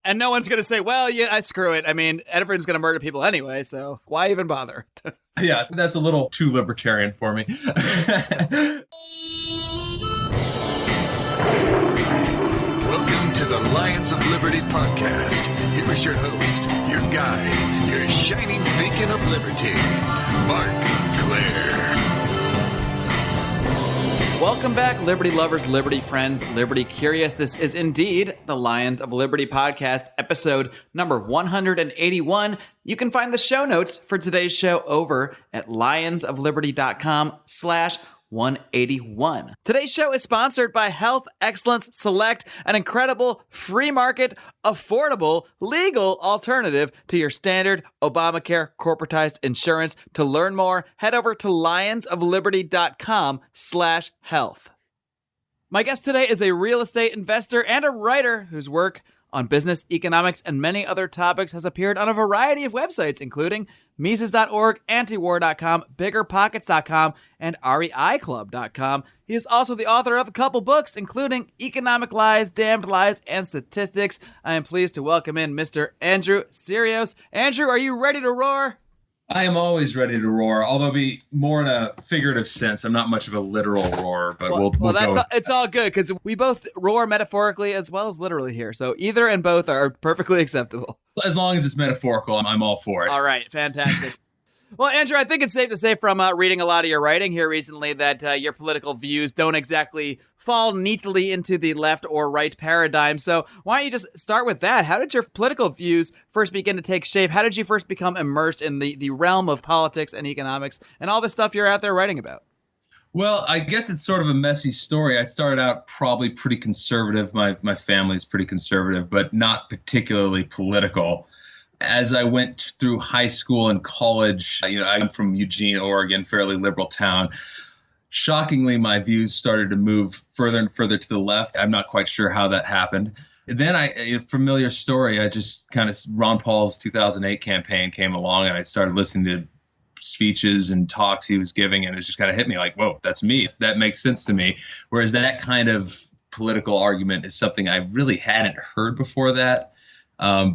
And no one's going to say, well, yeah, screw it. I mean, everyone's going to murder people anyway, so why even bother? Yeah, that's a little too libertarian for me. Welcome to the Lions of Liberty podcast. Here is your host, your guide, your shining beacon of liberty, Marc Clair. Welcome back, Liberty lovers, Liberty friends, Liberty curious. This is indeed the Lions of Liberty podcast, episode number 181. You can find the show notes for today's show over at lionsofliberty.com/181. Today's show is sponsored by Health Excellence Select, an incredible free market, affordable, legal alternative to your standard Obamacare corporatized insurance. To learn more, head over to lionsofliberty.com/health. My guest today is a real estate investor and a writer whose work on business, economics, and many other topics has appeared on a variety of websites, including Mises.org, Antiwar.com, BiggerPockets.com, and REIClub.com. He is also the author of a couple books, including Economic Lies, Damned Lies, and Statistics. I am pleased to welcome in Mr. Andrew Syrios. Andrew, are you ready to roar? I am always ready to roar, although be more in a figurative sense. I'm not much of a literal roarer, but we'll go. It's all good because we both roar metaphorically as well as literally here. So either and both are perfectly acceptable. As long as it's metaphorical, I'm all for it. All right, fantastic. Well, Andrew, I think it's safe to say from reading a lot of your writing here recently that your political views don't exactly fall neatly into the left or right paradigm. So why don't you just start with that? How did your political views first begin to take shape? How did you first become immersed in the realm of politics and economics and all the stuff you're out there writing about? Well, I guess it's sort of a messy story. I started out probably pretty conservative. My family's pretty conservative, but not particularly political. As I went through high school and college, I'm from Eugene, Oregon, fairly liberal town. Shockingly, my views started to move further and further to the left. I'm not quite sure how that happened. Then a familiar story, Ron Paul's 2008 campaign came along and I started listening to speeches and talks he was giving, and it just kind of hit me like, whoa, that's me. That makes sense to me. Whereas that kind of political argument is something I really hadn't heard before that.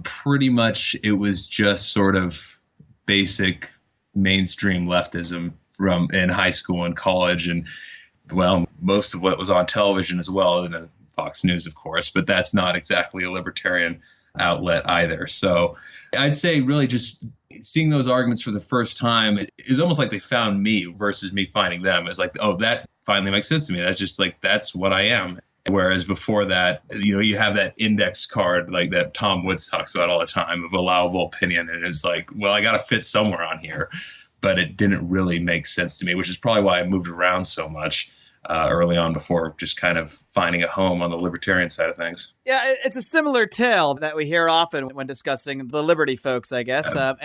Pretty much it was just sort of basic mainstream leftism from in high school and college, and well, most of what was on television as well, and Fox News, of course, but that's not exactly a libertarian outlet either. So I'd say really just seeing those arguments for the first time, it was almost like they found me versus me finding them. It's like, oh, that finally makes sense to me. That's just like, that's what I am. Whereas before that, you have that index card like that Tom Woods talks about all the time of allowable opinion. And it's like, well, I got to fit somewhere on here. But it didn't really make sense to me, which is probably why I moved around so much early on before just kind of finding a home on the libertarian side of things. Yeah, it's a similar tale that we hear often when discussing the liberty folks, I guess. A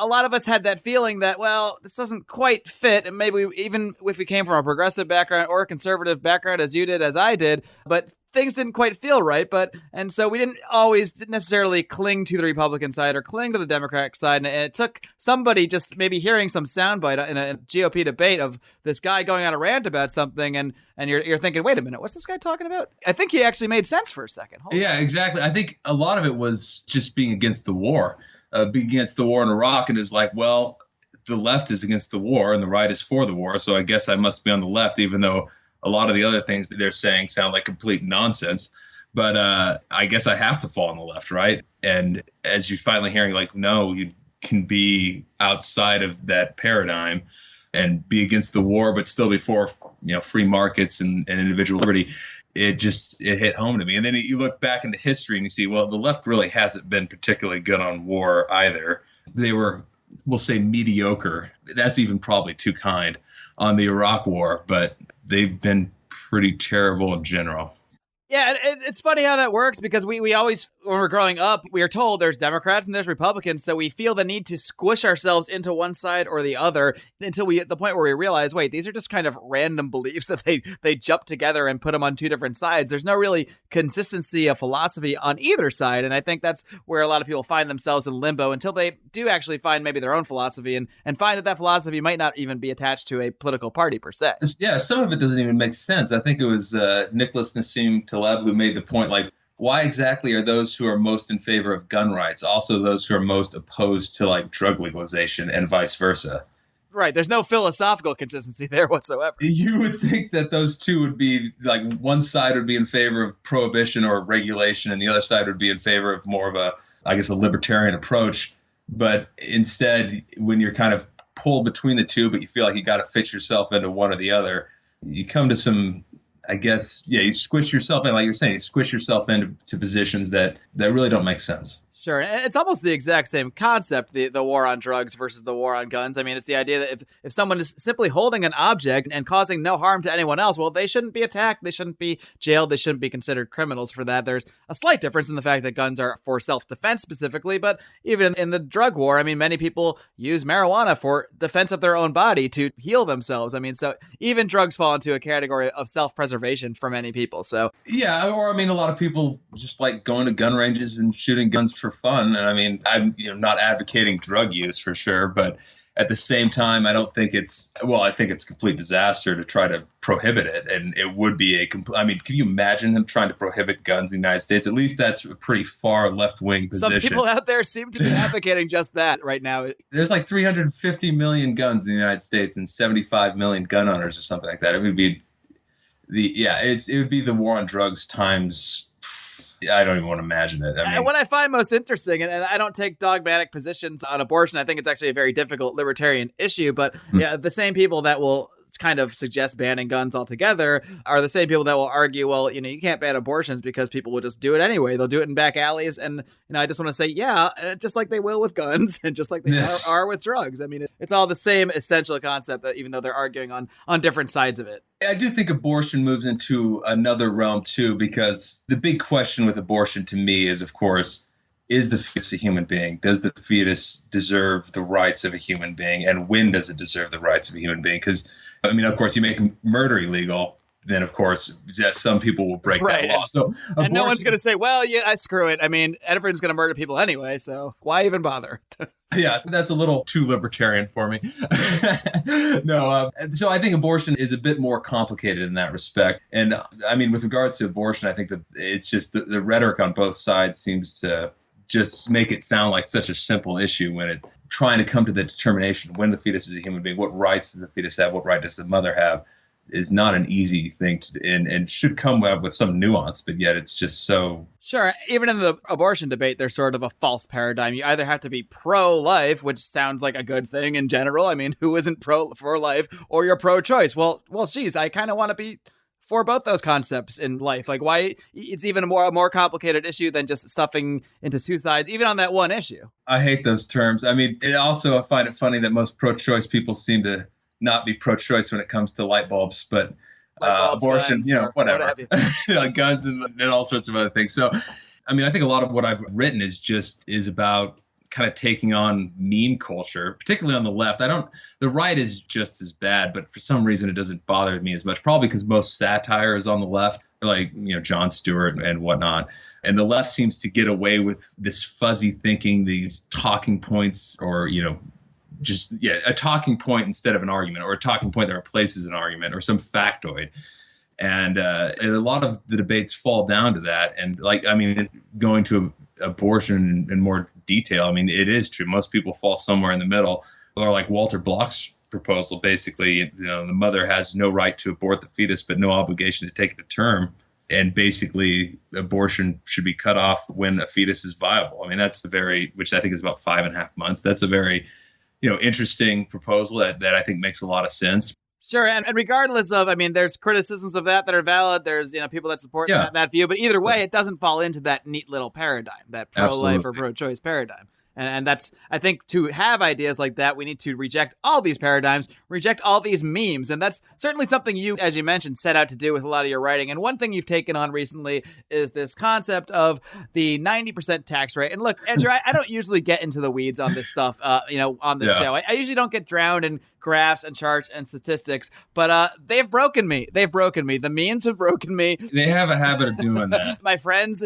lot of us had that feeling that, well, this doesn't quite fit. And maybe even if we came from a progressive background or a conservative background as you did, as I did, but things didn't quite feel right. And so we didn't always necessarily cling to the Republican side or cling to the Democratic side. And it took somebody just maybe hearing some soundbite in a GOP debate of this guy going on a rant about something. And you're thinking, wait a minute, what's this guy talking about? I think he actually made sense for a second. Hold on. Exactly. I think a lot of it was just being against the war, being against the war in Iraq. And it's like, well, the left is against the war and the right is for the war. So I guess I must be on the left, even though a lot of the other things that they're saying sound like complete nonsense. But I guess I have to fall on the left, right? And as you're finally hearing, like, no, you can be outside of that paradigm and be against the war, but still be for, free markets and individual liberty. It hit home to me. And then you look back into history and you see, well, the left really hasn't been particularly good on war either. They were, we'll say, mediocre. That's even probably too kind on the Iraq war, but they've been pretty terrible in general. Yeah, it's funny how that works because we always, when we're growing up, we are told there's Democrats and there's Republicans, so we feel the need to squish ourselves into one side or the other until we hit the point where we realize, wait, these are just kind of random beliefs that they jump together and put them on two different sides. There's no really consistency of philosophy on either side, and I think that's where a lot of people find themselves in limbo until they do actually find maybe their own philosophy and find that philosophy might not even be attached to a political party per se. Yeah, some of it doesn't even make sense. I think it was Nicholas Nassim Taleb who made the point, like, why exactly are those who are most in favor of gun rights also those who are most opposed to like drug legalization and vice versa? Right. There's no philosophical consistency there whatsoever. You would think that those two would be like one side would be in favor of prohibition or regulation, and the other side would be in favor of more of a, I guess, a libertarian approach. But instead, when you're kind of pulled between the two, but you feel like you got to fit yourself into one or the other, you come to some, I guess, yeah, you squish yourself in, like you're saying, you squish yourself into positions that really don't make sense. Sure. It's almost the exact same concept, the war on drugs versus the war on guns. I mean, it's the idea that if someone is simply holding an object and causing no harm to anyone else, well, they shouldn't be attacked. They shouldn't be jailed. They shouldn't be considered criminals for that. There's a slight difference in the fact that guns are for self-defense specifically, but even in the drug war, I mean, many people use marijuana for defense of their own body to heal themselves. I mean, so even drugs fall into a category of self-preservation for many people. So yeah, or I mean, a lot of people just like going to gun ranges and shooting guns for fun. And I mean, I'm not advocating drug use for sure, but at the same time, I don't think I think it's a complete disaster to try to prohibit it. And it would be I mean, can you imagine them trying to prohibit guns in the United States? At least that's a pretty far left-wing position. Some people out there seem to be advocating just that right now. There's like 350 million guns in the United States and 75 million gun owners or something like that. It would be it would be the war on drugs times. I don't even want to imagine it. I mean, what I find most interesting, and I don't take dogmatic positions on abortion, I think it's actually a very difficult libertarian issue, but yeah, the same people that will kind of suggest banning guns altogether are the same people that will argue, well, you can't ban abortions because people will just do it anyway. They'll do it in back alleys. And, I just want to say, yeah, just like they will with guns and just like they are with drugs. I mean, it's all the same essential concept, that even though they're arguing on different sides of it. I do think abortion moves into another realm too, because the big question with abortion to me is, of course, is the fetus a human being? Does the fetus deserve the rights of a human being? And when does it deserve the rights of a human being? Because, I mean, of course, you make murder illegal, then, of course, yes, some people will break that law. So, and no one's going to say, well, yeah, screw it. I mean, everyone's going to murder people anyway, so why even bother? Yeah, so that's a little too libertarian for me. No, so I think abortion is a bit more complicated in that respect. And, I mean, with regards to abortion, I think that it's just the rhetoric on both sides seems to just make it sound like such a simple issue when it trying to come to the determination when the fetus is a human being, what rights does the fetus have, what right does the mother have, is not an easy thing to and should come with some nuance, but yet it's just so... Sure. Even in the abortion debate, there's sort of a false paradigm. You either have to be pro-life, which sounds like a good thing in general. I mean, who isn't pro-life, or you're pro-choice? Well, geez, I kind of want to be for both those concepts in life. Like, why it's even a more complicated issue than just stuffing into two sides, even on that one issue. I hate those terms. I mean, I find it funny that most pro-choice people seem to not be pro-choice when it comes to light bulbs, but abortion, guns, whatever, guns and all sorts of other things. So, I mean, I think a lot of what I've written is about kind of taking on meme culture, particularly on the left. The right is just as bad, but for some reason it doesn't bother me as much, probably because most satire is on the left, like, Jon Stewart and whatnot. And the left seems to get away with this fuzzy thinking, these talking points, or, a talking point instead of an argument, or a talking point that replaces an argument, or some factoid. And a lot of the debates fall down to that. And going to abortion in more detail, I mean, it is true. Most people fall somewhere in the middle, or like Walter Block's proposal, basically, the mother has no right to abort the fetus, but no obligation to take it to term. And basically, abortion should be cut off when a fetus is viable. I mean, which I think is about 5.5 months. That's a very interesting proposal that I think makes a lot of sense. Sure, and regardless of, there's criticisms of that are valid. There's, people that support that view. But either way, it doesn't fall into that neat little paradigm, that pro-life or pro-choice paradigm. And that's, I think, to have ideas like that, we need to reject all these paradigms, reject all these memes. And that's certainly something you, as you mentioned, set out to do with a lot of your writing. And one thing you've taken on recently is this concept of the 90% tax rate. And look, Andrew, I don't usually get into the weeds on this stuff, on this show. I usually don't get drowned in graphs and charts and statistics, but they've broken me. They've broken me. The memes have broken me. They have a habit of doing that. My friends,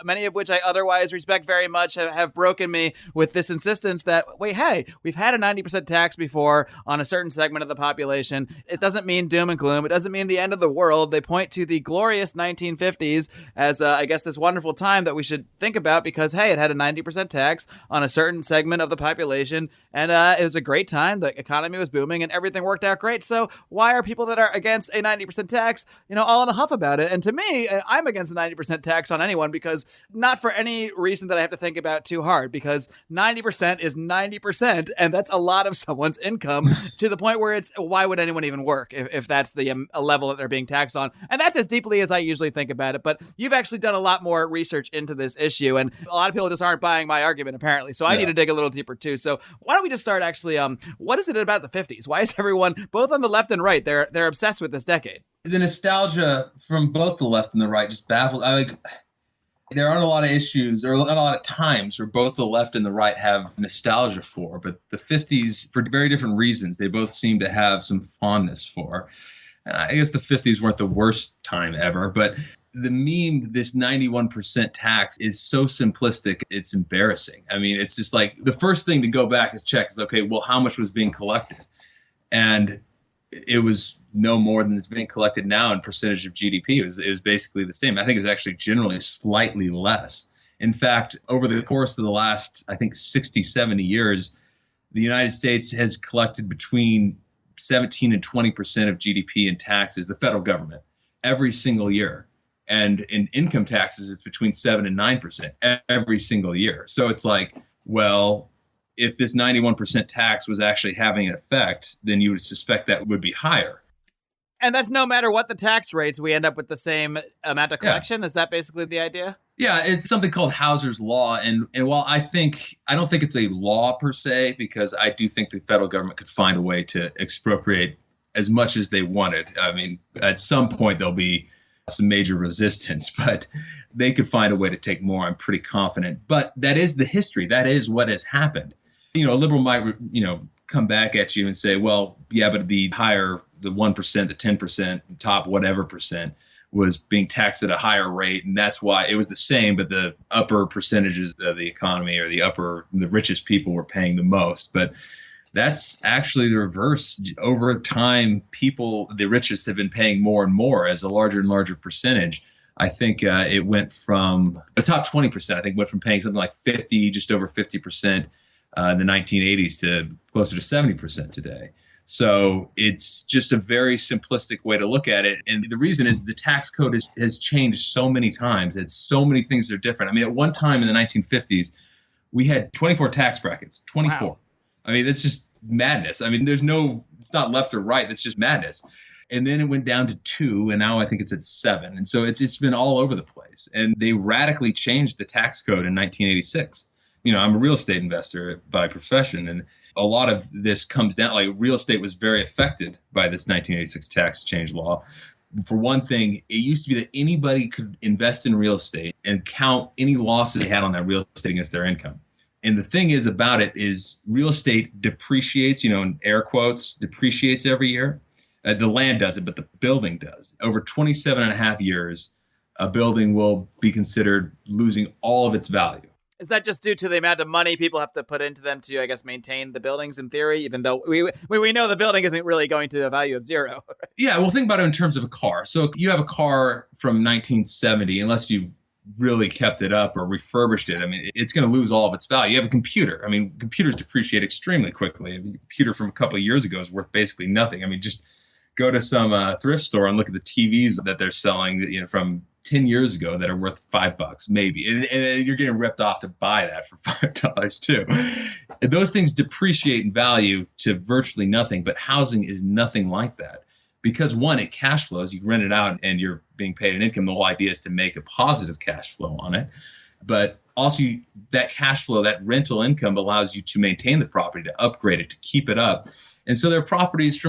many of which I otherwise respect very much, have broken me with this insistence that, wait, hey, we've had a 90% tax before on a certain segment of the population. It doesn't mean doom and gloom. It doesn't mean the end of the world. They point to the glorious 1950s as, I guess, this wonderful time that we should think about because, hey, it had a 90% tax on a certain segment of the population, and it was a great time. The economy was booming, and everything worked out great. So why are people that are against a 90% tax, all in a huff about it? And to me, I'm against a 90% tax on anyone because not for any reason that I have to think about too hard, because 90% is 90%, and that's a lot of someone's income to the point where it's, why would anyone even work if that's the a level that they're being taxed on? And that's as deeply as I usually think about it. But you've actually done a lot more research into this issue, and a lot of people just aren't buying my argument, apparently. So I need to dig a little deeper too. So why don't we just start actually, what is it about the 50s? Why is everyone, both on the left and right, they're obsessed with this decade? The nostalgia from both the left and the right just baffles. There aren't a lot of issues or a lot of times where both the left and the right have nostalgia for, but the 50s, for very different reasons, they both seem to have some fondness for. I guess the 50s weren't the worst time ever, but the meme, this 91% tax, is so simplistic, it's embarrassing. I mean, it's just like the first thing to go back is check is, okay, well, how much was being collected? And it was no more than it's being collected now in percentage of GDP. It was basically the same. I think it was actually generally slightly less. In fact, over the course of the last, I think, 60, 70 years, the United States has collected between 17 and 20% of GDP in taxes, the federal government, every single year. And in income taxes, it's between 7 and 9% every single year. So it's like, well, if this 91% tax was actually having an effect, then you would suspect that would be higher. And that's no matter what the tax rates, we end up with the same amount of collection? Yeah. Is that basically the idea? Yeah, it's something called Hauser's Law. And while I don't think it's a law per se, because I do think the federal government could find a way to expropriate as much as they wanted. I mean, at some point there'll be some major resistance, but they could find a way to take more. I'm pretty confident. But that is the history. That is what has happened. A liberal might, come back at you and say, well, yeah, but the higher, the 1%, the 10%, top whatever percent was being taxed at a higher rate. And that's why it was the same, but the upper percentages of the economy or the richest people were paying the most. But that's actually the reverse. Over time, the richest have been paying more and more as a larger and larger percentage. I think it went from the top 20%, went from paying something like 50, just over 50% in the 1980s to closer to 70% today. So it's just a very simplistic way to look at it. And the reason is the tax code has changed so many times. It's so many things that are different. I mean, at one time in the 1950s, we had 24 tax brackets, 24. Wow. I mean, that's just madness. I mean, it's not left or right. That's just madness. And then it went down to 2, and now I think it's at 7. And so it's been all over the place. And they radically changed the tax code in 1986. I'm a real estate investor by profession, and a lot of this comes down, like real estate was very affected by this 1986 tax change law. For one thing, it used to be that anybody could invest in real estate and count any losses they had on that real estate against their income. And the thing is about it is real estate depreciates, in air quotes, depreciates every year. The land doesn't, but the building does. Over 27 and a half years, a building will be considered losing all of its value. Is that just due to the amount of money people have to put into them to, I guess, maintain the buildings in theory, even though we know the building isn't really going to a value of 0? Yeah, well, think about it in terms of a car. So you have a car from 1970, unless you really kept it up or refurbished it, I mean, it's going to lose all of its value. You have a computer. I mean, computers depreciate extremely quickly. A computer from a couple of years ago is worth basically nothing. I mean, just go to some thrift store and look at the TVs that they're selling, from 10 years ago that are worth $5 maybe. And you're getting ripped off to buy that for $5 too. And those things depreciate in value to virtually nothing, but housing is nothing like that. Because one, it cash flows, you rent it out and you're being paid an income. The whole idea is to make a positive cash flow on it. But also that cash flow, that rental income allows you to maintain the property, to upgrade it, to keep it up. And so there are properties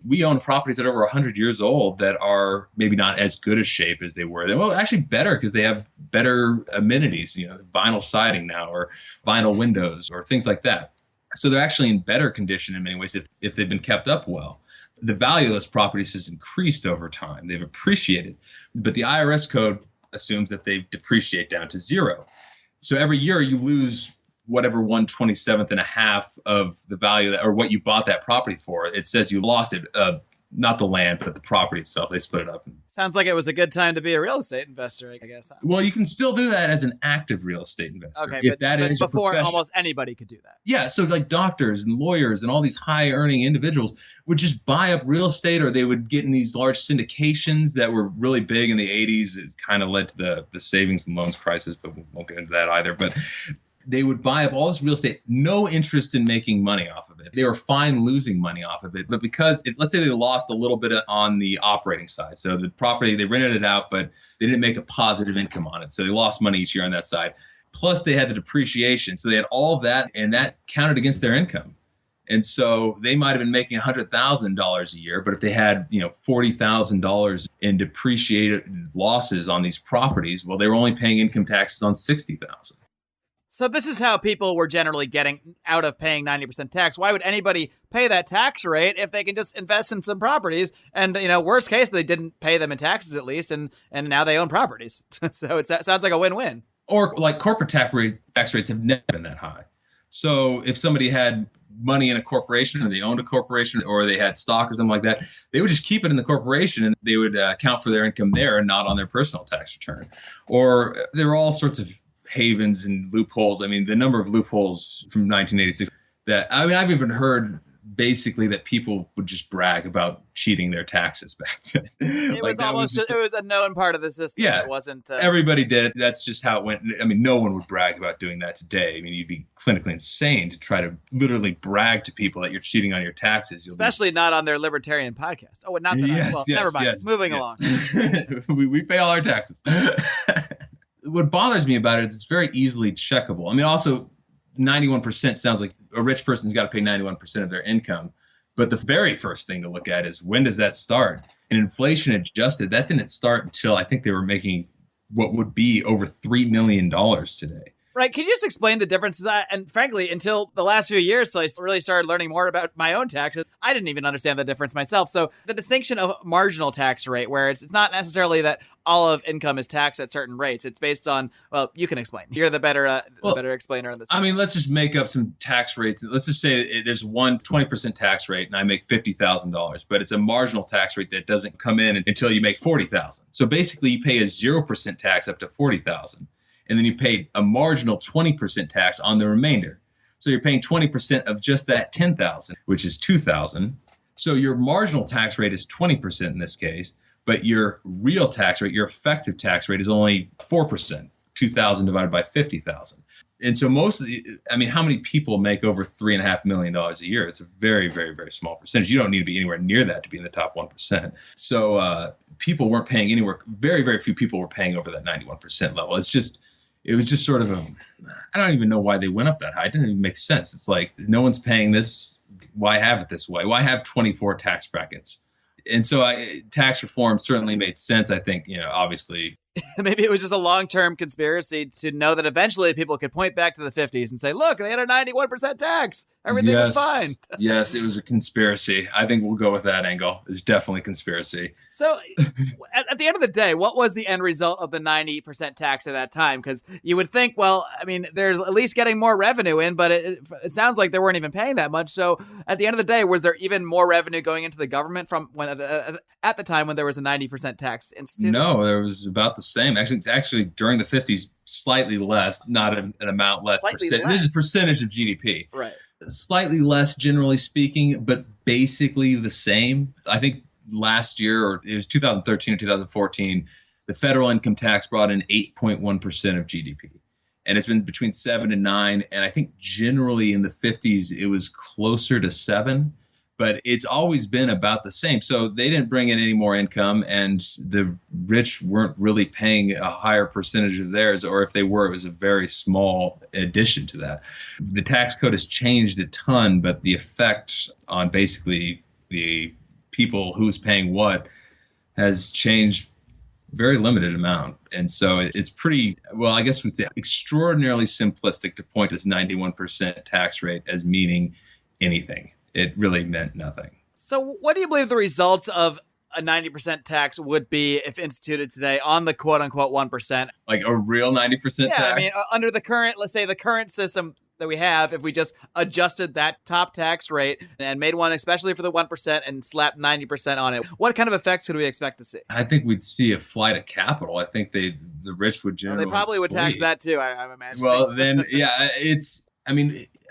we own properties that are over 100 years old that are maybe not as good a shape as they were. Well, actually better because they have better amenities, vinyl siding now or vinyl windows or things like that. So they're actually in better condition in many ways if they've been kept up well. The value of those properties has increased over time. They've appreciated. But the IRS code assumes that they depreciate down to zero. So every year you lose whatever 1/27th and a half of the value or what you bought that property for. It says you lost it, not the land, but the property itself. They split it up. Sounds like it was a good time to be a real estate investor, I guess. Well, you can still do that as an active real estate investor. Okay, but before your almost anybody could do that. Yeah, so like doctors and lawyers and all these high-earning individuals would just buy up real estate, or they would get in these large syndications that were really big in the 80s. It kind of led to the savings and loans crisis, but we won't get into that either. But they would buy up all this real estate, no interest in making money off of it. They were fine losing money off of it. But because, let's say they lost a little bit on the operating side. So the property, they rented it out, but they didn't make a positive income on it. So they lost money each year on that side. Plus they had the depreciation. So they had all that, and that counted against their income. And so they might have been making $100,000 a year, but if they had, $40,000 in depreciated losses on these properties, well, they were only paying income taxes on $60,000. So this is how people were generally getting out of paying 90% tax. Why would anybody pay that tax rate if they can just invest in some properties? And, worst case, they didn't pay them in taxes at least, and now they own properties. So it sounds like a win-win. Or like corporate tax rates have never been that high. So if somebody had money in a corporation, or they owned a corporation, or they had stock or something like that, they would just keep it in the corporation, and they would account for their income there and not on their personal tax return. Or there were all sorts of havens and loopholes. I mean, the number of loopholes from 1986 I've even heard basically that people would just brag about cheating their taxes back then. It was it was a known part of the system. Yeah, it wasn't. Everybody did it. That's just how it went. I mean, no one would brag about doing that today. I mean, you'd be clinically insane to try to literally brag to people that you're cheating on your taxes. Especially not on their libertarian podcast. Oh, not that. Never mind. Moving along. we pay all our taxes. What bothers me about it is it's very easily checkable. I mean, also 91% sounds like a rich person's got to pay 91% of their income. But the very first thing to look at is, when does that start? And inflation adjusted, that didn't start until I think they were making what would be over $3 million today. Right. Can you just explain the differences? And frankly, until the last few years, so I really started learning more about my own taxes, I didn't even understand the difference myself. So the distinction of marginal tax rate, where it's not necessarily that all of income is taxed at certain rates. It's based on, well, you can explain. You're the better explainer on this. I mean, let's just make up some tax rates. Let's just say there's 20% tax rate and I make $50,000, but it's a marginal tax rate that doesn't come in until you make $40,000. So basically you pay a 0% tax up to $40,000. And then you pay a marginal 20% tax on the remainder. So you're paying 20% of just that $10,000, which is $2,000. So your marginal tax rate is 20% in this case, but your real tax rate, your effective tax rate is only 4%, 2,000 divided by 50,000. And so how many people make over $3.5 million a year? It's a very, very, very small percentage. You don't need to be anywhere near that to be in the top 1%. So people weren't paying anywhere. Very, very few people were paying over that 91% level. It was just sort of I don't even know why they went up that high. It didn't even make sense. It's like, no one's paying this. Why have it this way? Why have 24 tax brackets? And so tax reform certainly made sense, I think, obviously. Maybe it was just a long-term conspiracy to know that eventually people could point back to the 50s and say, look, they had a 91% tax. Everything was fine. Yes, it was a conspiracy. I think we'll go with that angle. It's definitely a conspiracy. So at the end of the day, what was the end result of the 90% tax at that time? Because you would think, well, I mean, there's at least getting more revenue in, but it sounds like they weren't even paying that much. So at the end of the day, was there even more revenue going into the government from when at the time when there was a 90% tax instituted? No, there was about the same. Actually, during the 50s, slightly less, not an amount less. This is percentage of GDP. Right. Slightly less, generally speaking, but basically the same. I think last year, or it was 2013 or 2014, the federal income tax brought in 8.1% of GDP. And it's been between 7 and 9. And I think generally in the 50s, it was closer to 7. But it's always been about the same. So they didn't bring in any more income, and the rich weren't really paying a higher percentage of theirs, or if they were, it was a very small addition to that. The tax code has changed a ton, but the effect on basically the people who's paying what has changed very limited amount. And so it's pretty, well, I guess we'd say extraordinarily simplistic to point this 91% tax rate as meaning anything. It really meant nothing. So what do you believe the results of a 90% tax would be if instituted today on the quote unquote 1%? Like a real 90% tax? Yeah, I mean, under the current, let's say the current system that we have, if we just adjusted that top tax rate and made one especially for the 1% and slapped 90% on it, what kind of effects could we expect to see? I think we'd see a flight of capital. I think the rich would generally They probably would flee. tax that too, I'm imagining. Well, then, yeah,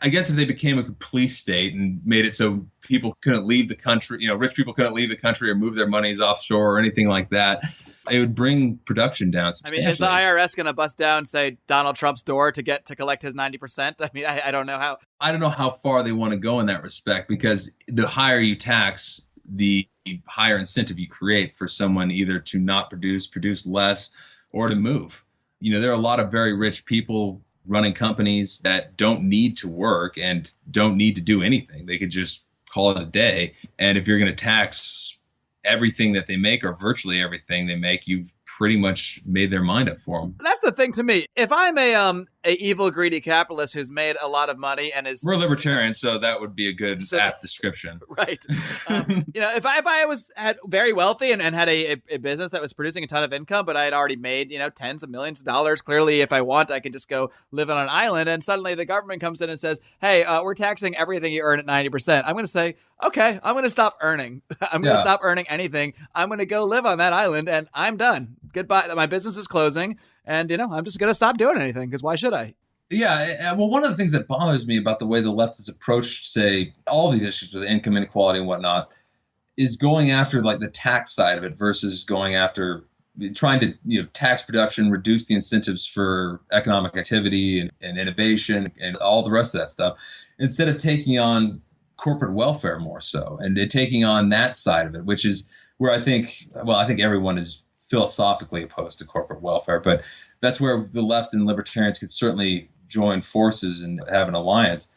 I guess if they became a police state and made it so people couldn't leave the country, rich people couldn't leave the country or move their monies offshore or anything like that, it would bring production down substantially. I mean, is the IRS going to bust down, say, Donald Trump's door to collect his 90%? I mean, I don't know how. I don't know how far they want to go in that respect, because the higher you tax, the higher incentive you create for someone either to not produce less, or to move. There are a lot of very rich people running companies that don't need to work and don't need to do anything. They could just call it a day. And if you're going to tax everything that they make, or virtually everything they make, you've pretty much made their mind up for them. That's the thing to me. If I'm a evil, greedy capitalist who's made a lot of money and is... We're libertarians, so that would be a good apt description. Right. If I was very wealthy and had a business that was producing a ton of income, but I had already made, tens of millions of dollars, clearly if I want, I can just go live on an island, and suddenly the government comes in and says, hey, we're taxing everything you earn at 90%. I'm going to say, okay, I'm going to stop earning. I'm going to stop earning anything. I'm going to go live on that island, and I'm done. Goodbye. My business is closing. And, I'm just going to stop doing anything, because why should I? Yeah. Well, one of the things that bothers me about the way the left has approached, say, all these issues with income inequality and whatnot, is going after like the tax side of it versus going after trying to, tax production, reduce the incentives for economic activity and innovation and all the rest of that stuff, instead of taking on corporate welfare more so, and taking on that side of it, which is where I think everyone is philosophically opposed to corporate welfare, but that's where the left and libertarians could certainly join forces and have an alliance.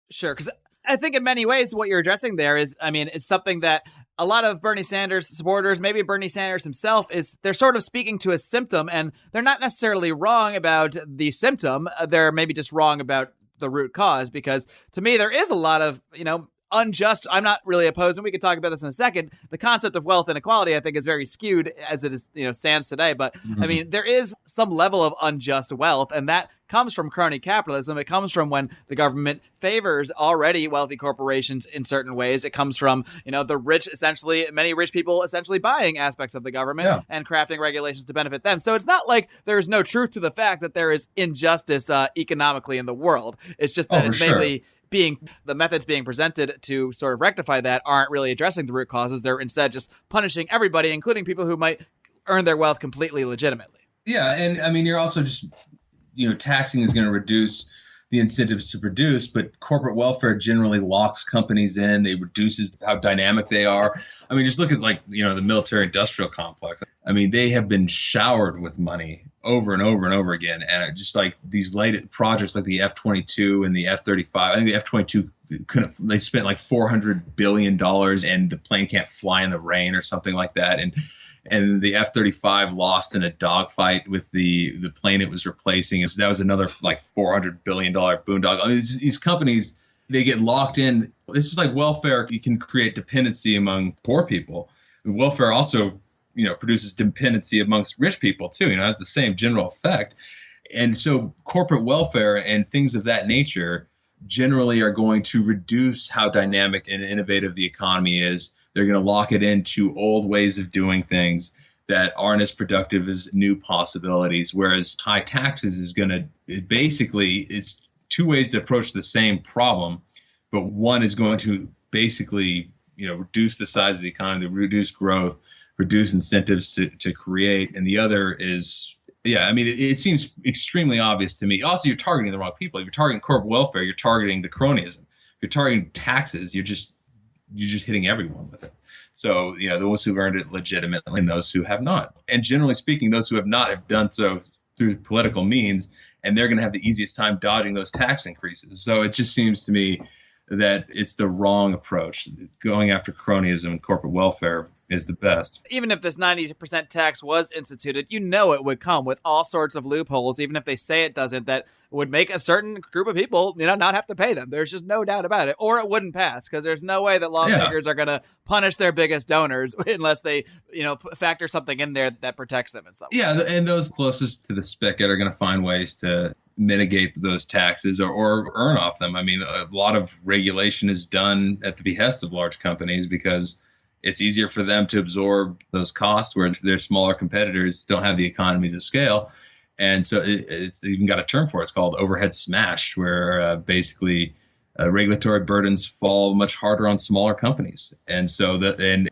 Sure, because I think in many ways what you're addressing there is something that a lot of Bernie Sanders supporters, maybe Bernie Sanders himself, they're sort of speaking to a symptom, and they're not necessarily wrong about the symptom. They're maybe just wrong about the root cause, because to me there is a lot of, unjust. I'm not really opposed, and we could talk about this in a second. The concept of wealth inequality, I think, is very skewed as it is, stands today. But there is some level of unjust wealth, and that comes from crony capitalism. It comes from when the government favors already wealthy corporations in certain ways. It comes from, the rich, many rich people essentially buying aspects of the government and crafting regulations to benefit them. So it's not like there's no truth to the fact that there is injustice economically in the world. It's just that mainly the methods being presented to sort of rectify that aren't really addressing the root causes. They're instead just punishing everybody, including people who might earn their wealth completely legitimately. Yeah. And you're also just, taxing is going to reduce the incentives to produce, but corporate welfare generally locks companies in. It reduces how dynamic they are. Just look at the military industrial complex. They have been showered with money over and over and over again. And just like these late projects like the F-22 and the F-35, I think the F-22 they spent like $400 billion and the plane can't fly in the rain or something like that. And the F-35 lost in a dogfight with the plane it was replacing. So that was another like $400 billion boondoggle. These companies, they get locked in. It's just like welfare. You can create dependency among poor people. Welfare also, produces dependency amongst rich people too. It has the same general effect. And so corporate welfare and things of that nature generally are going to reduce how dynamic and innovative the economy is. They're going to lock it into old ways of doing things that aren't as productive as new possibilities. Whereas high taxes is going to it's two ways to approach the same problem, but one is going to basically, reduce the size of the economy, reduce growth, reduce incentives to create. And the other is, it seems extremely obvious to me. Also, you're targeting the wrong people. If you're targeting corporate welfare, you're targeting the cronyism. If you're targeting taxes, you're just hitting everyone with it. So, those who've earned it legitimately and those who have not. And generally speaking, those who have not have done so through political means, and they're going to have the easiest time dodging those tax increases. So it just seems to me that it's the wrong approach. Going after cronyism and corporate welfare is the best. Even if this 90% tax was instituted, it would come with all sorts of loopholes, even if they say it doesn't, that would make a certain group of people, not have to pay them. There's just no doubt about it. Or it wouldn't pass, because there's no way that lawmakers are going to punish their biggest donors unless they, factor something in there that protects them and stuff. Yeah, and those closest to the spigot are going to find ways to mitigate those taxes or earn off them. I mean, a lot of regulation is done at the behest of large companies because it's easier for them to absorb those costs, where their smaller competitors don't have the economies of scale. And so it's even got a term for it. It's called overhead smash, where basically regulatory burdens fall much harder on smaller companies. And so and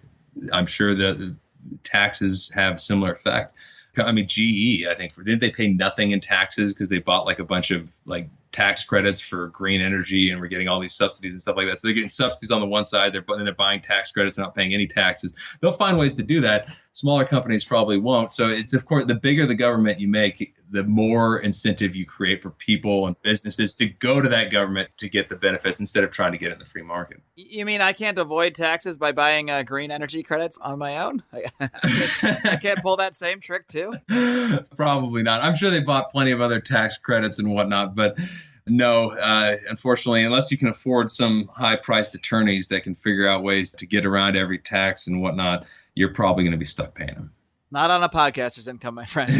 I'm sure that taxes have similar effect. I mean, GE, I think, didn't they pay nothing in taxes because they bought like a bunch of like tax credits for green energy, and we're getting all these subsidies and stuff like that. So they're getting subsidies on the one side, they're buying tax credits and not paying any taxes. They'll find ways to do that. Smaller companies probably won't. So it's, of course, the bigger the government you make, the more incentive you create for people and businesses to go to that government to get the benefits instead of trying to get it in the free market. You mean I can't avoid taxes by buying green energy credits on my own? I can't pull that same trick too? Probably not. I'm sure they bought plenty of other tax credits and whatnot, but no, unfortunately, unless you can afford some high-priced attorneys that can figure out ways to get around every tax and whatnot, you're probably going to be stuck paying them. Not on a podcaster's income, my friend.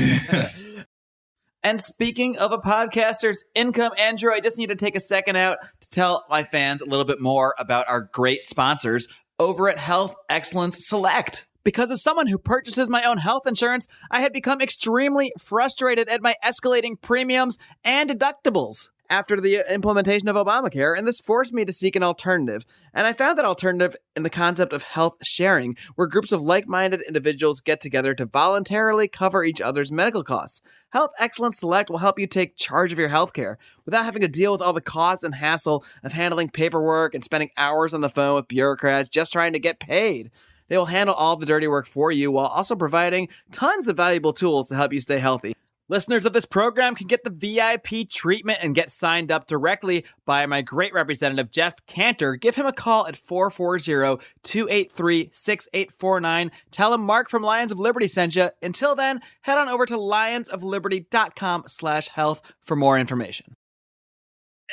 And speaking of a podcaster's income, Andrew, I just need to take a second out to tell my fans a little bit more about our great sponsors over at Health Excellence Select. Because as someone who purchases my own health insurance, I had become extremely frustrated at my escalating premiums and deductibles after the implementation of Obamacare, and this forced me to seek an alternative. And I found that alternative in the concept of health sharing, where groups of like-minded individuals get together to voluntarily cover each other's medical costs. Health Excellence Select will help you take charge of your healthcare without having to deal with all the cost and hassle of handling paperwork and spending hours on the phone with bureaucrats just trying to get paid. They will handle all the dirty work for you while also providing tons of valuable tools to help you stay healthy. Listeners of this program can get the VIP treatment and get signed up directly by my great representative, Jeff Cantor. Give him a call at 440-283-6849. Tell him Mark from Lions of Liberty sent you. Until then, head on over to lionsofliberty.com/health for more information.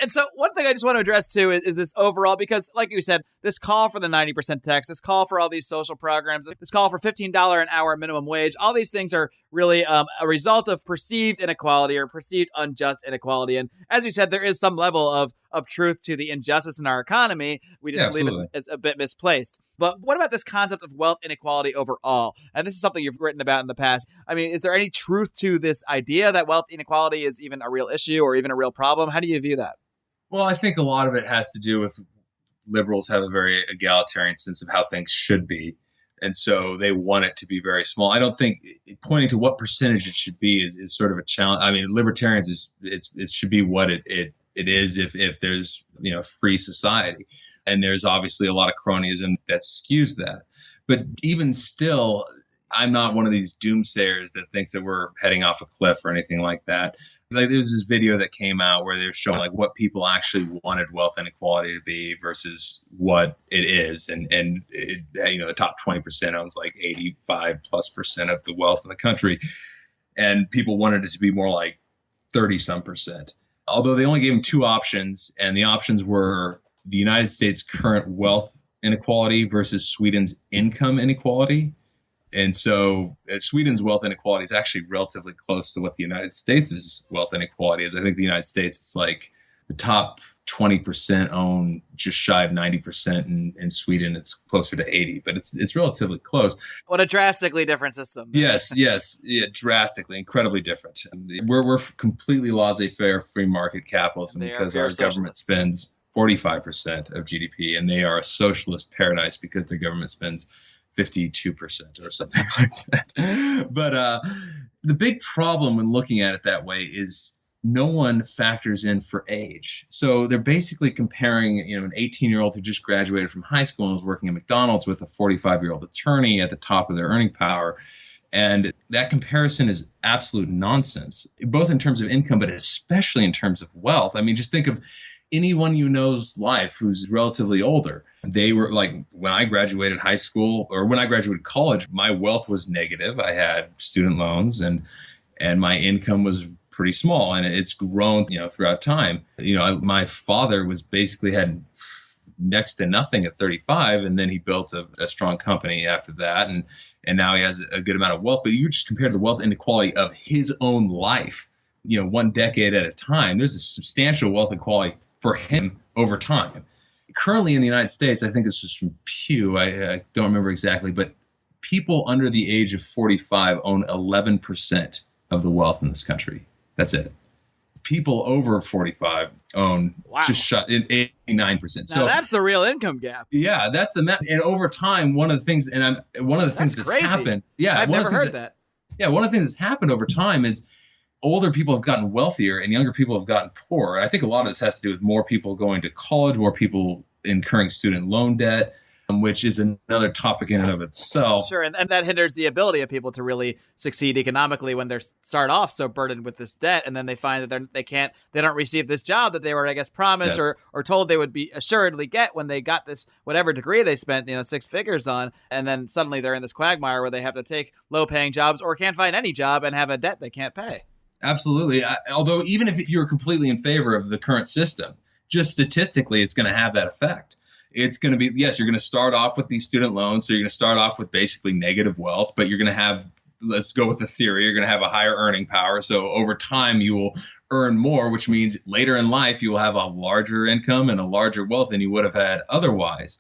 And so one thing I just want to address, too, is this overall, because like you said, this call for the 90% tax, this call for all these social programs, this call for $15 an hour minimum wage, all these things are really a result of perceived inequality or perceived unjust inequality. And as you said, there is some level of truth to the injustice in our economy. We just believe it's a bit misplaced. But what about this concept of wealth inequality overall? And this is something you've written about in the past. I mean, is there any truth to this idea that wealth inequality is even a real issue or even a real problem? How do you view that? Well, I think a lot of it has to do with liberals have a very egalitarian sense of how things should be. And so they want it to be very small. I don't think pointing to what percentage it should be is sort of a challenge. I mean, libertarians, it should be what it is if there's, free society. And there's obviously a lot of cronyism that skews that. But even still, I'm not one of these doomsayers that thinks that we're heading off a cliff or anything like that. Like, there was this video that came out where they were showing like what people actually wanted wealth inequality to be versus what it is. And the top 20% owns like 85+% of the wealth in the country. And people wanted it to be more like 30-some%. Although they only gave them two options, and the options were the United States' current wealth inequality versus Sweden's income inequality. And so Sweden's wealth inequality is actually relatively close to what the United States' wealth inequality is. I think the United States, it's like the top 20% own just shy of 90%. In Sweden, it's closer to 80%, but it's relatively close. What a drastically different system. Yes. Yeah, drastically, incredibly different. We're completely laissez-faire free market capitalism because our government spends 45% of GDP, and they are a socialist paradise because their government spends 52% or something like that. But the big problem when looking at it that way is no one factors in for age. So they're basically comparing, an 18-year-old who just graduated from high school and was working at McDonald's with a 45-year-old attorney at the top of their earning power. And that comparison is absolute nonsense, both in terms of income, but especially in terms of wealth. I mean, just think of anyone you know's life who's relatively older. They were like, when I graduated high school or when I graduated college, my wealth was negative. I had student loans and my income was pretty small, and it's grown, throughout time. My father was basically had next to nothing at 35, and then he built a strong company after that, and now he has a good amount of wealth. But you just compare the wealth inequality of his own life, one decade at a time. There's a substantial wealth inequality for him over time. Currently in the United States, I think this was from Pew, I don't remember exactly, but people under the age of 45 own 11% of the wealth in this country. That's it. People over 45 own just shut in 89%. So that's the real income gap. Yeah, that's the math. And over time, one of the things that's crazy. Happened. Yeah, I've never heard that. Yeah, one of the things that's happened over time is older people have gotten wealthier and younger people have gotten poorer. I think a lot of this has to do with more people going to college, more people incurring student loan debt, which is another topic in and of itself. Sure, and that hinders the ability of people to really succeed economically when they start off so burdened with this debt, and then they find that they don't receive this job that they were, I guess, promised or told they would be assuredly get when they got this whatever degree they spent, six figures on, and then suddenly they're in this quagmire where they have to take low-paying jobs or can't find any job and have a debt they can't pay. Absolutely. Although even if you're completely in favor of the current system, just statistically, it's going to have that effect. It's going to be, yes, you're going to start off with these student loans. So you're going to start off with basically negative wealth, but you're going to have, let's go with the theory, you're going to have a higher earning power. So over time, you will earn more, which means later in life, you will have a larger income and a larger wealth than you would have had otherwise.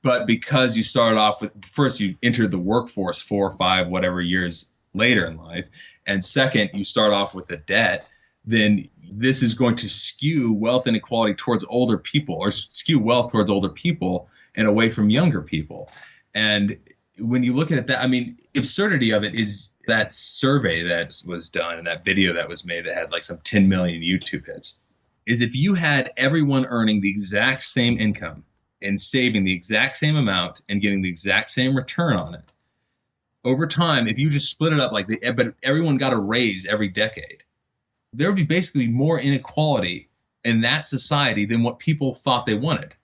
But because you started off with, first, you entered the workforce 4 or 5, whatever years later in life. And second, you start off with a debt, then this is going to skew wealth inequality towards older people, or skew wealth towards older people and away from younger people. And when you look at it, absurdity of it is that survey that was done and that video that was made that had like some 10 million YouTube hits, is if you had everyone earning the exact same income and saving the exact same amount and getting the exact same return on it, over time, if you just split it up but everyone got a raise every decade, there would be basically more inequality in that society than what people thought they wanted,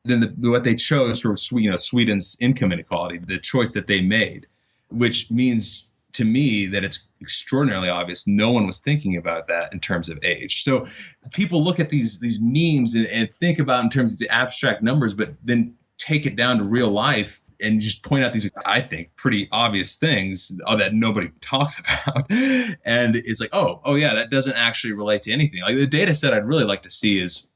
than what they chose for Sweden's income inequality, the choice that they made, which means to me that it's extraordinarily obvious no one was thinking about that in terms of age. So people look at these memes and think about in terms of the abstract numbers, but then take it down to real life and just point out these, I think, pretty obvious things that nobody talks about. And it's like, oh yeah, that doesn't actually relate to anything. Like the data set I'd really like to see is,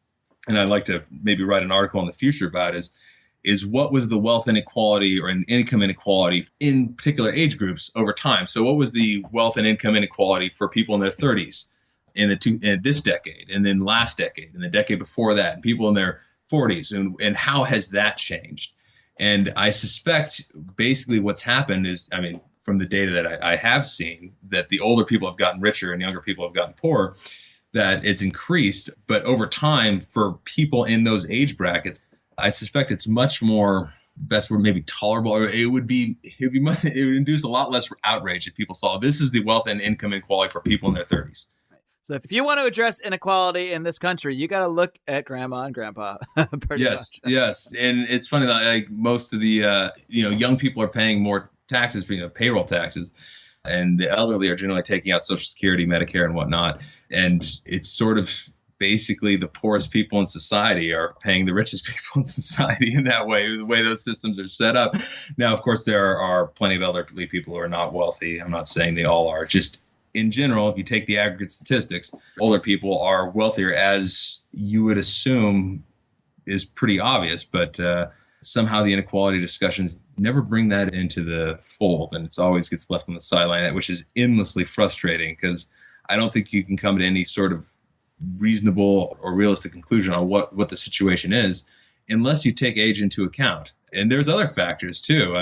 and I'd like to maybe write an article in the future about is what was the wealth inequality or an income inequality in particular age groups over time. So what was the wealth and income inequality for people in their 30s in this decade, and then last decade, and the decade before that, and people in their 40s, and how has that changed? And I suspect basically what's happened is, from the data that I have seen, that the older people have gotten richer and younger people have gotten poorer, that it's increased. But over time, for people in those age brackets, I suspect it's much more, best word maybe tolerable, or it would induce a lot less outrage if people saw this is the wealth and income inequality for people in their 30s. So if you want to address inequality in this country, you got to look at grandma and grandpa. Yes. And it's funny that like most of the young people are paying more taxes for payroll taxes, and the elderly are generally taking out Social Security, Medicare, and whatnot. And it's sort of basically the poorest people in society are paying the richest people in society in that way, the way those systems are set up. Now, of course, there are plenty of elderly people who are not wealthy. I'm not saying they all are. Just in general, if you take the aggregate statistics, older people are wealthier, as you would assume is pretty obvious. But somehow the inequality discussions never bring that into the fold, and it's always gets left on the sideline, which is endlessly frustrating, because I don't think you can come to any sort of reasonable or realistic conclusion on what the situation is unless you take age into account. And there's other factors too.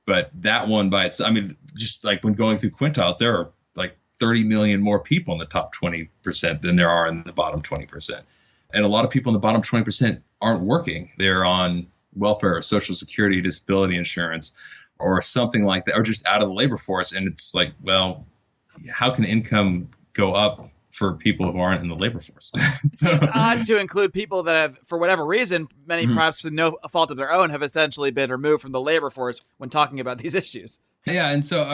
But that one by itself, just like when going through quintiles, there are like 30 million more people in the top 20% than there are in the bottom 20%. And a lot of people in the bottom 20% aren't working. They're on welfare or Social Security, disability insurance, or something like that, or just out of the labor force. And it's like, well, how can income go up for people who aren't in the labor force. So, it's odd to include people that have, for whatever reason, many perhaps through no fault of their own, have essentially been removed from the labor force when talking about these issues. Yeah, and so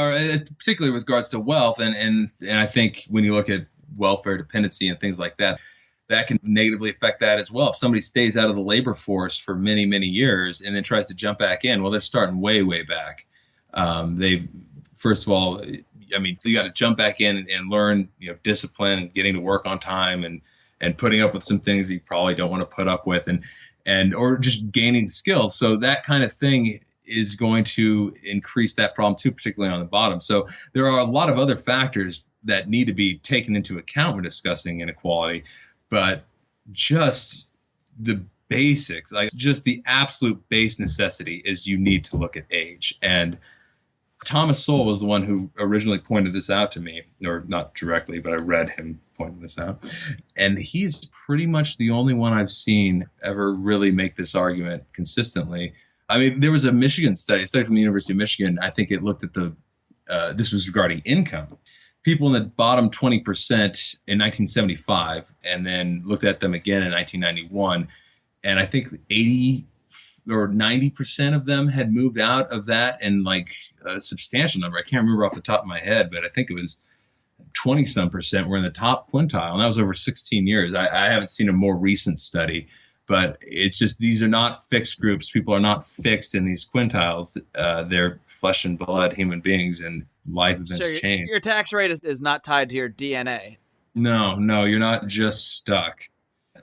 particularly with regards to wealth, and I think when you look at welfare dependency and things like that, that can negatively affect that as well. If somebody stays out of the labor force for many, many years and then tries to jump back in, well, they're starting way, way back. They've, first of all, I mean, you got to jump back in and learn, discipline and getting to work on time and putting up with some things that you probably don't want to put up with and or just gaining skills. So that kind of thing is going to increase that problem too, particularly on the bottom. So there are a lot of other factors that need to be taken into account when discussing inequality, but just the basics, like just the absolute base necessity is you need to look at age. And Thomas Sowell was the one who originally pointed this out to me, or not directly, but I read him pointing this out. And he's pretty much the only one I've seen ever really make this argument consistently. I mean, there was a Michigan study from the University of Michigan. I think it looked at this was regarding income. People in the bottom 20% in 1975, and then looked at them again in 1991. And I think 80 or 90% of them had moved out of that, and like a substantial number, I can't remember off the top of my head, but I think it was 20 some percent were in the top quintile. And that was over 16 years. I haven't seen a more recent study. But it's just, these are not fixed groups. People are not fixed in these quintiles. They're flesh and blood human beings, and life events change. Your tax rate is not tied to your DNA. No, you're not just stuck.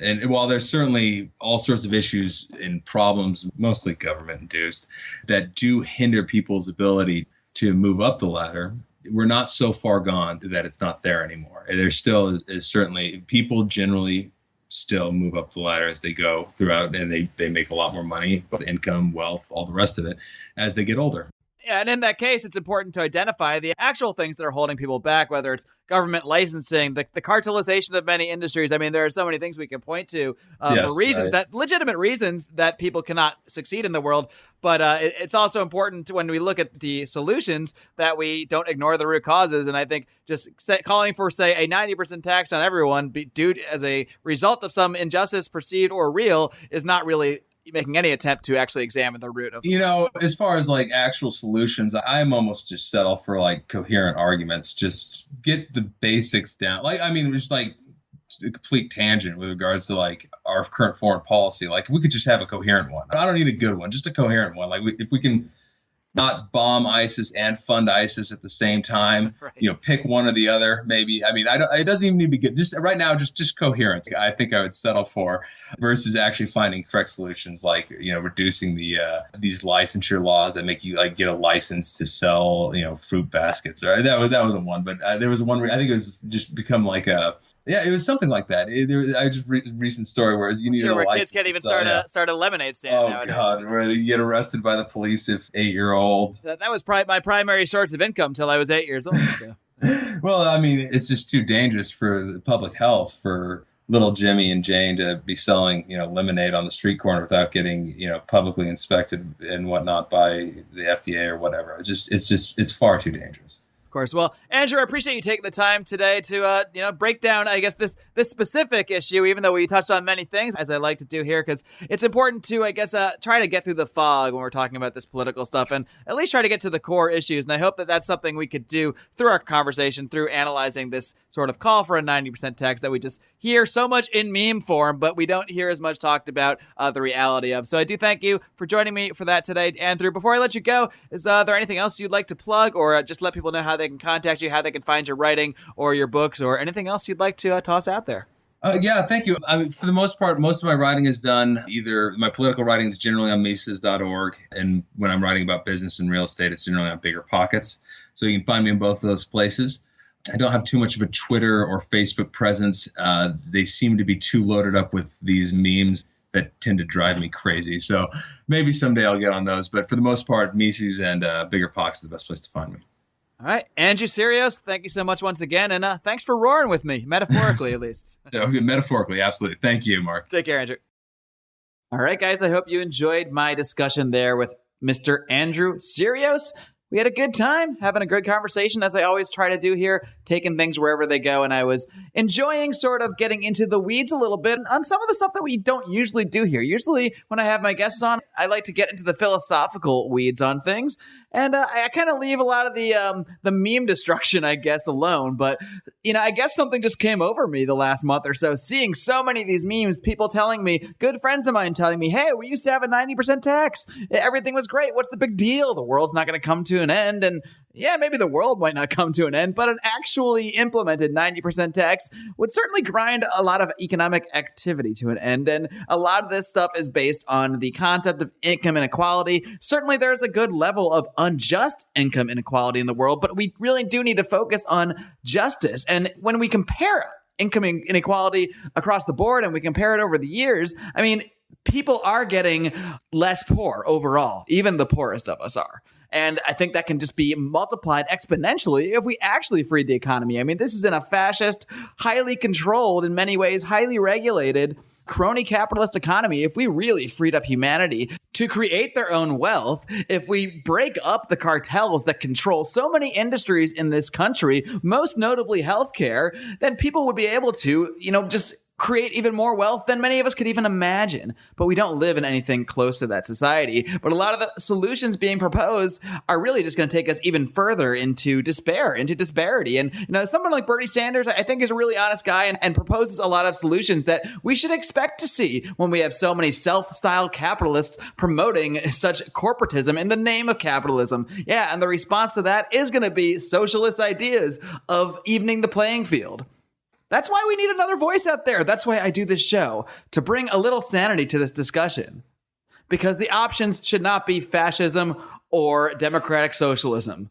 And while there's certainly all sorts of issues and problems, mostly government-induced, that do hinder people's ability to move up the ladder, we're not so far gone that it's not there anymore. There still is certainly, people generally still move up the ladder as they go throughout, and they make a lot more money, both income, wealth, all the rest of it, as they get older. Yeah, and in that case, it's important to identify the actual things that are holding people back, whether it's government licensing, the cartelization of many industries. I mean, there are so many things we can point to for reasons, that legitimate reasons that people cannot succeed in the world. But it's also important when we look at the solutions that we don't ignore the root causes. And I think just calling for, say, a 90% tax on everyone due as a result of some injustice, perceived or real, is not really making any attempt to actually examine the root of. As far as like actual solutions, I'm almost just settle for like coherent arguments. Just get the basics down. Like, I mean, just like a complete tangent with regards to like our current foreign policy. Like, we could just have a coherent one. I don't need a good one, just a coherent one. Like, if we can not bomb ISIS and fund ISIS at the same time, right. Pick one or the other, maybe. I mean, it doesn't even need to be good. Just right now, just coherence. I think I would settle for, versus actually finding correct solutions, like, reducing these licensure laws that make you like get a license to sell, fruit baskets. Or that wasn't one, but there was one where I think it was just become like it was something like that. I just recent story where you need a license. Kids can't even start a lemonade stand nowadays. Oh God, where you get arrested by the police if 8-year-old. That was my primary source of income till I was 8 years old. So. Well, I mean, it's just too dangerous for the public health for little Jimmy and Jane to be selling, lemonade on the street corner without getting, publicly inspected and whatnot by the FDA or whatever. It's far too dangerous. Course. Well, Andrew, I appreciate you taking the time today to break down, I guess, this specific issue, even though we touched on many things, as I like to do here, because it's important to, I guess, try to get through the fog when we're talking about this political stuff, and at least try to get to the core issues. And I hope that that's something we could do through our conversation, through analyzing this sort of call for a 90% tax that we just hear so much in meme form, but we don't hear as much talked about the reality of. So I do thank you for joining me for that today, Andrew. Before I let you go, is there anything else you'd like to plug, or just let people know how they can contact you, how they can find your writing or your books, or anything else you'd like to toss out there? Yeah, thank you. I mean, for the most part, most of my writing is done either my political writing is generally on Mises.org, and when I'm writing about business and real estate, it's generally on Bigger Pockets. So you can find me in both of those places. I don't have too much of a Twitter or Facebook presence. They seem to be too loaded up with these memes that tend to drive me crazy. So maybe someday I'll get on those. But for the most part, Mises and Bigger Pockets are the best place to find me. All right, Andrew Syrios, thank you so much once again, and thanks for roaring with me, metaphorically at least. Yeah, metaphorically, absolutely. Thank you, Mark. Take care, Andrew. All right, guys, I hope you enjoyed my discussion there with Mr. Andrew Syrios. we had a good time having a good conversation, as I always try to do here, taking things wherever they go. And I was enjoying sort of getting into the weeds a little bit on some of the stuff that we don't usually do here. Usually when I have my guests on, I like to get into the philosophical weeds on things. And I kind of leave a lot of the meme destruction, I guess, alone. But, I guess something just came over me the last month or so, seeing so many of these memes, people telling me, good friends of mine telling me, hey, we used to have a 90% tax. Everything was great. What's the big deal? The world's not going to come to an end. And yeah, maybe the world might not come to an end, but an actually implemented 90% tax would certainly grind a lot of economic activity to an end. And a lot of this stuff is based on the concept of income inequality. Certainly there's a good level of unjust income inequality in the world, but we really do need to focus on justice. And when we compare income inequality across the board and we compare it over the years, people are getting less poor overall. Even the poorest of us are. And I think that can just be multiplied exponentially if we actually freed the economy. This is in a fascist, highly controlled, in many ways, highly regulated, crony capitalist economy. If we really freed up humanity to create their own wealth, if we break up the cartels that control so many industries in this country, most notably healthcare, then people would be able to, just create even more wealth than many of us could even imagine. But we don't live in anything close to that society. But a lot of the solutions being proposed are really just going to take us even further into despair, into disparity. And, someone like Bernie Sanders, I think, is a really honest guy and proposes a lot of solutions that we should expect to see when we have so many self-styled capitalists promoting such corporatism in the name of capitalism. Yeah, and the response to that is going to be socialist ideas of evening the playing field. That's why we need another voice out there. That's why I do this show, to bring a little sanity to this discussion. Because the options should not be fascism or democratic socialism.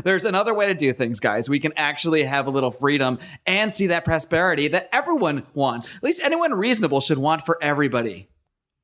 There's another way to do things, guys. We can actually have a little freedom and see that prosperity that everyone wants. At least anyone reasonable should want for everybody.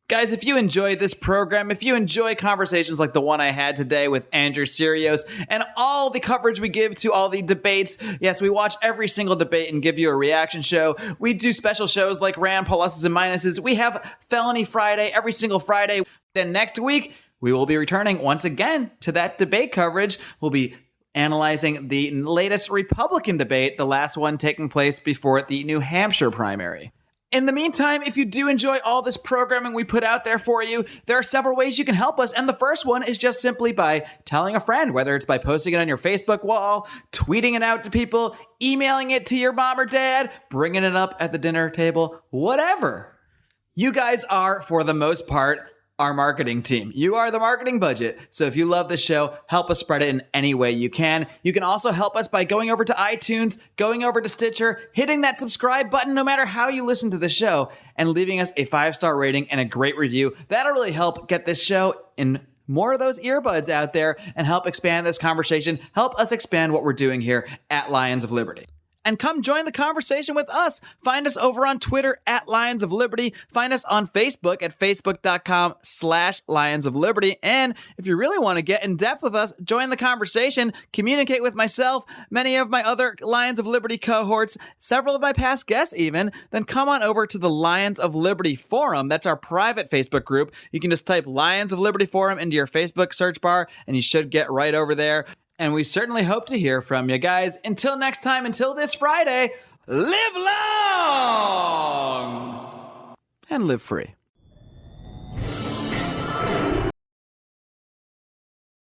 Guys, if you enjoy this program, if you enjoy conversations like the one I had today with Andrew Syrios and all the coverage we give to all the debates, yes, we watch every single debate and give you a reaction show. We do special shows like Rand Pluses and Minuses. We have Felony Friday every single Friday. Then next week, we will be returning once again to that debate coverage. We'll be analyzing the latest Republican debate, the last one taking place before the New Hampshire primary. In the meantime, if you do enjoy all this programming we put out there for you, there are several ways you can help us. And the first one is just simply by telling a friend, whether it's by posting it on your Facebook wall, tweeting it out to people, emailing it to your mom or dad, bringing it up at the dinner table, whatever. You guys are, for the most part, our marketing team. You are the marketing budget. So if you love this show, help us spread it in any way you can. You can also help us by going over to iTunes, going over to Stitcher, hitting that subscribe button no matter how you listen to the show, and leaving us a 5-star rating and a great review. That'll really help get this show in more of those earbuds out there and help expand this conversation, help us expand what we're doing here at Lions of Liberty. And come join the conversation with us. Find us over on Twitter at Lions of Liberty. Find us on Facebook at facebook.com/Lions of Liberty. And if you really want to get in depth with us, join the conversation, communicate with myself, many of my other Lions of Liberty cohorts, several of my past guests even, then come on over to the Lions of Liberty Forum. That's our private Facebook group. You can just type Lions of Liberty Forum into your Facebook search bar, and you should get right over there. And we certainly hope to hear from you guys. Until next time, until this Friday, live long and live free.